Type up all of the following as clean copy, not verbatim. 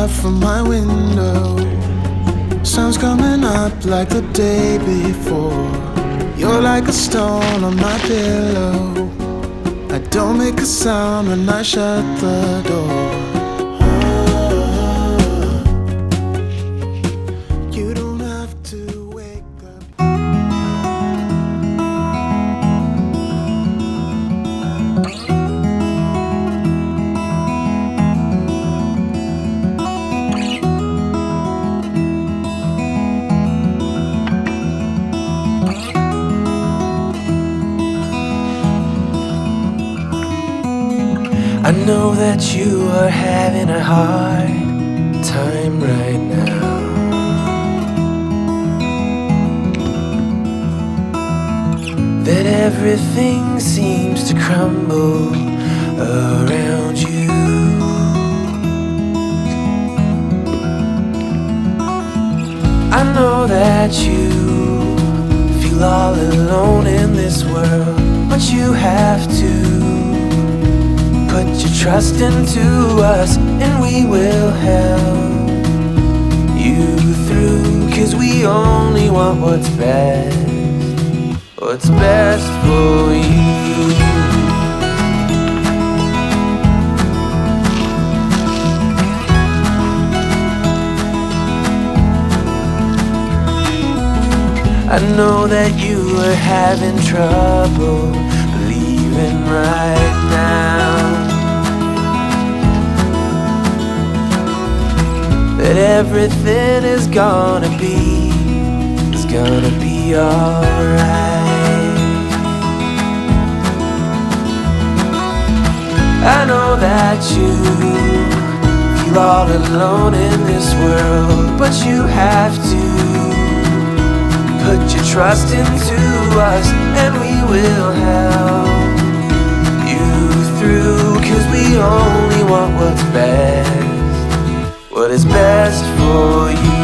out from my window. Sun's coming up like the day before. You're like a stone on my pillow. I don't make a sound when I shut the door. You don't have to wake up. I know that you are having a hard time right now. That everything seems to crumble around you. I know that you feel all alone in this world, but you have to put your trust into us, and we will help you through. 'Cause we only want what's best for you. I know that you are having trouble believing right now that everything is gonna be alright. I know that you feel all alone in this world, but you have to put your trust into us, and we will help you through. 'Cause we only want what's best, what is best for you.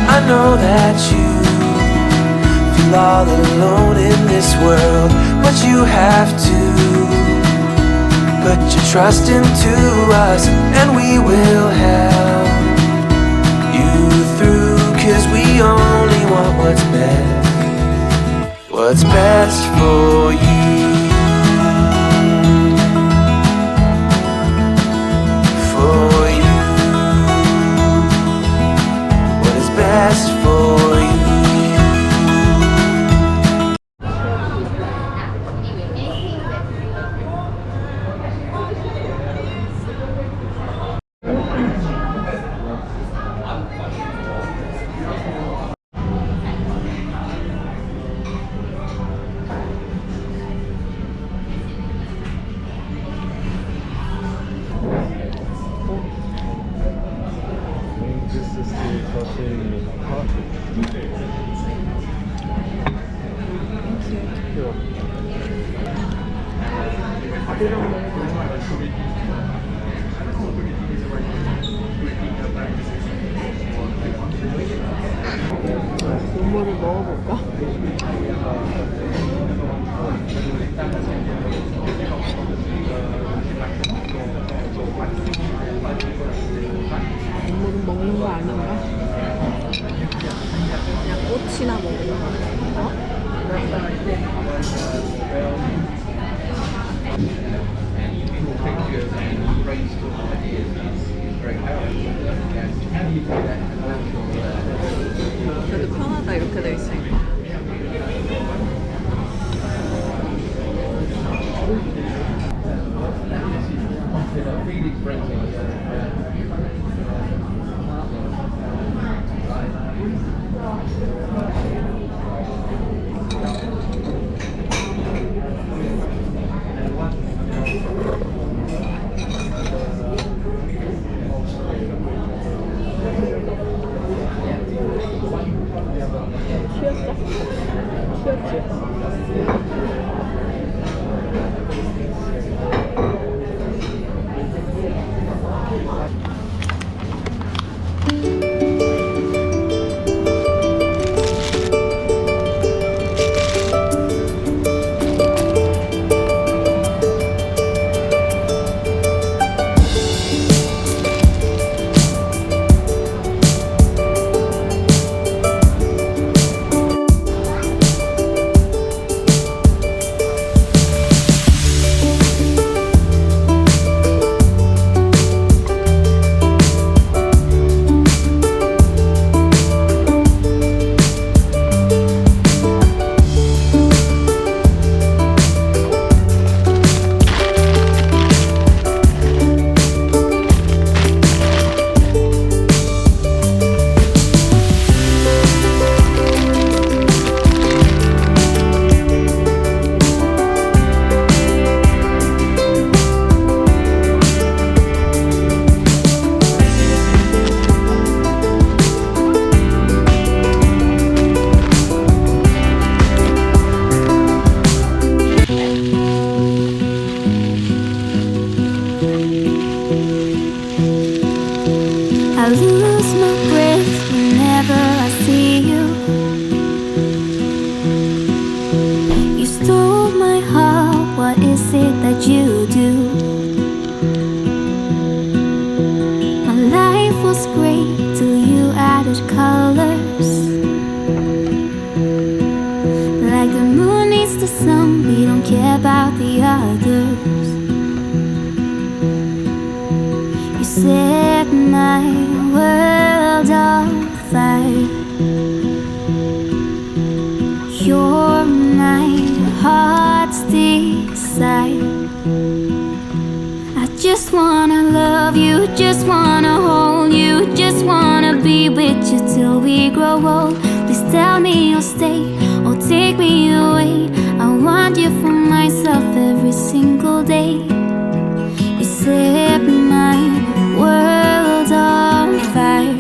I know that you feel all alone in this world, but you have to put your trust into us, and we will help you through. 'Cause we only want what's best for you. Best for you. 국물을 먹어볼까? 국물은 먹는 거 아닌가? 그냥 꽃이나 먹는 거. 그래도 편하다 이렇게 돼 있으니까. lose my breath whenever I see you. You stole my heart, what is it that you do? My life was great till you added colors. Like the moon needs the sun, we don't care about the others. You set my world on fire. You're my heart's desire. I just wanna love you, just wanna hold you, just wanna be with you till we grow old. Please tell me you'll stay or take me away. I want you for myself every single day. You set my world on fire.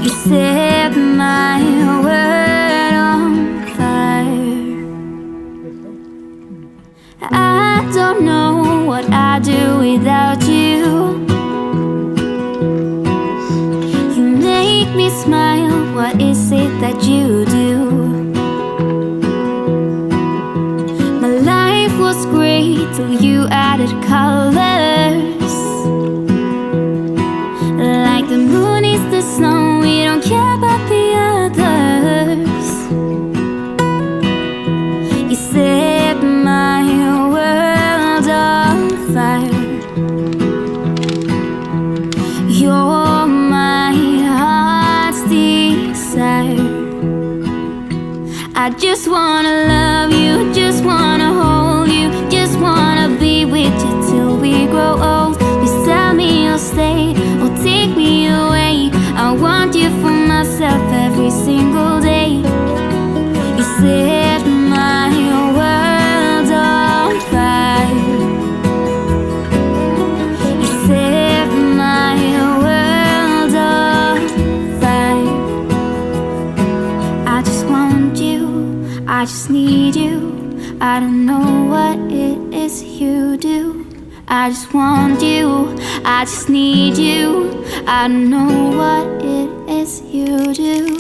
You set my world on fire. I don't know what I'd do without you. You make me smile, what is it that you do? My life was great till you added colors. Like the moon is the sun, we don't care about the others. You set my world on fire. You're my heart's desire. I just wanna love you, just wanna hold you, just wanna be with you till we grow old. Please tell me you'll stay or take me away. I want you for myself every single day. You set my world on fire. You set my world on fire. I just want you, I just need you. I don't know what it is you do. I just want you, I just need you. I don't know what it is you do.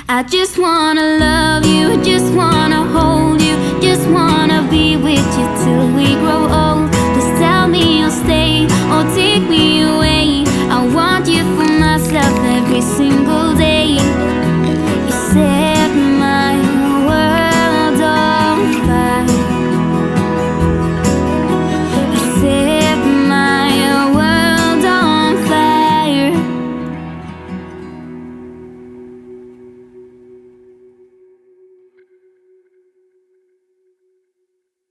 I just wanna love you, just wanna hold you, just wanna be with you till we grow old. Just tell me you'll stay or take me